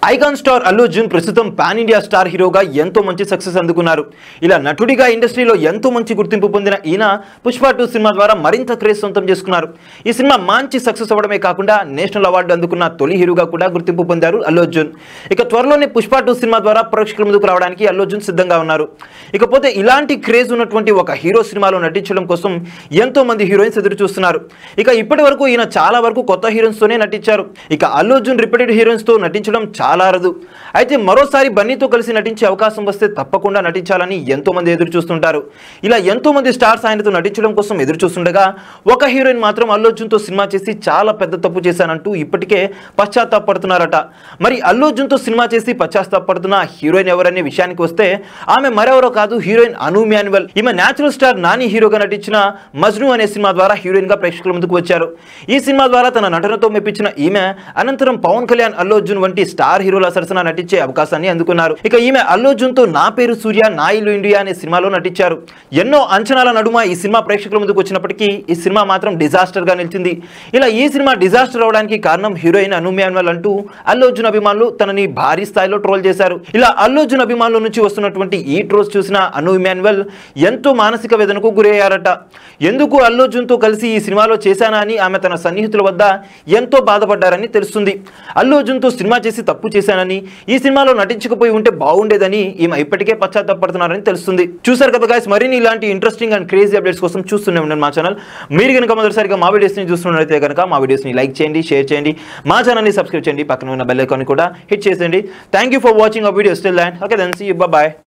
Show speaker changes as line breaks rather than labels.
Icon star Allu Arjun ప్రస్తుతం pan India star హీరోగా ఎంతో మంచి సక్సెస్ అందుకున్నారు. ఇలా నటుడిగా ఇండస్ట్రీలో ఎంతో మంచి గుర్తింపు పొందిన ఈయన పుష్ప 2 సినిమా ద్వారా మరింత క్రేజ్ సొంతం చేసుకున్నారు. ఈ సినిమా మంచి సక్సెస్ అవ్వడమే కాకుండా నేషనల్ అవార్డు అందుకున్న తొలి హీరోగా కూడా గుర్తింపు పొందారు అల్లు అర్జున్. ఇక త్వరలోనే పుష్ప 2 సినిమా ద్వారా ప్రేక్షకుల ముందుకు రావడానికి అల్లు అర్జున్ సిద్ధంగా ఉన్నారు. ఇకపోతే ఇలాంటి క్రేజ్ ఉన్నటువంటి ఒక హీరో సినిమాలో నటించడం కోసం ఎంతో మంది హీరోయిన్స్ ఎదురు చూస్తున్నారు. ఇక ఇప్పటి వరకు ఈయన చాలా వరకు కొత్త హీరోయిన్స్ తోనే నటించారు. ఇక అల్లు అర్జున్ రిపీటెడ్ హీరోయిన్స్ తో నటించడం చాలా అరుదు. అయితే మరోసారి బన్నీతో కలిసి నటించే అవకాశం వస్తే తప్పకుండా నటించాలని ఎంతో మంది ఎదురు చూస్తుంటారు. ఇలా ఎంతో మంది స్టార్స్ ఆయనతో నటించడం కోసం ఎదురు చూస్తుండగా ఒక హీరోయిన్ మాత్రం అల్లు అర్జున్ తో సినిమా చేసి చాలా పెద్ద తప్పు చేశానంటూ ఇప్పటికే పశ్చాత్తాపడుతున్నారట. మరి అల్లు అర్జున్ తో సినిమా చేసి పశ్చాత్తాపడుతున్న హీరోయిన్ ఎవరనే విషయానికి వస్తే ఆమె మరెవరో కాదు, హీరోయిన్ అను మాన్యువల్. ఈమె నేచురల్ స్టార్ నాని హీరోగా నటించిన మజ్ను అనే సినిమా ద్వారా హీరోయిన్ గా ప్రేక్షకుల ముందుకు వచ్చారు. ఈ సినిమా ద్వారా తన నటనతో మెప్పించిన ఈమె అనంతరం పవన్ కళ్యాణ్, అల్లు అర్జున్ వంటి స్టార్ హీరోల సరసన నటించే అవకాశాన్ని అందుకున్నారు. ఇక ఈమె అల్లు అర్జున్ తో నా పేరు సూర్య, నా ఇల్లు ఇండియా అనే సినిమాలో నటించారు. ఎన్నో అంచనాల నడుమ ఈ సినిమా ప్రేక్షకుల ముందుకు వచ్చినప్పటికీ ఈ సినిమా మాత్రం డిజాస్టర్ గా నిలిచింది. ఇలా ఈ సినిమా డిజాస్టర్ అవడానికి కారణం హీరోయిన్ అను మాన్యువల్ అంటూ అల్లు అర్జున్ అభిమానులు తనని భారీ స్థాయిలో ట్రోల్ చేశారు. ఇలా అల్లు అర్జున్ అభిమానుల నుంచి వస్తున్నటువంటి ఈ ట్రోల్స్ చూసిన అను మాన్యువల్ ఎంతో మానసిక వేదనకు గురయ్యారట. ఎందుకు అల్లు అర్జున్ తో కలిసి ఈ సినిమాలో చేశానా అని ఆమె తన సన్నిహితుల వద్ద ఎంతో బాధపడ్డారని తెలుస్తుంది. అల్లు అర్జున్ తో సినిమా చేసి తప్పు చేశానని, ఈ సినిమాలో నటించకపోయి ఉంటే బాగుండేదని ఈమె ఇప్పటికే పశ్చాత్తాపడుతున్నారని తెలుస్తుంది. చూసారు కదా గైస్, మరిన్ని ఇలాంటి ఇంట్రెస్టింగ్ అండ్ క్రేజీ అప్డేట్స్ కోసం చూస్తూనే ఉండండి మా ఛానల్. మీరు కనుక మొదటిసారిగా మా వీడియోస్ని చూస్తున్నట్లయితే కనుక మా వీడియోస్ని లైక్ చేయండి, షేర్ చేయండి, మా ఛానల్ని సబ్స్క్రైబ్ చేయండి, పక్కన ఉన్న బెల్ ఐకాన్ కూడా హిట్ చేసేయండి. Thank you for watching our videos. Till then okay, then see you, by.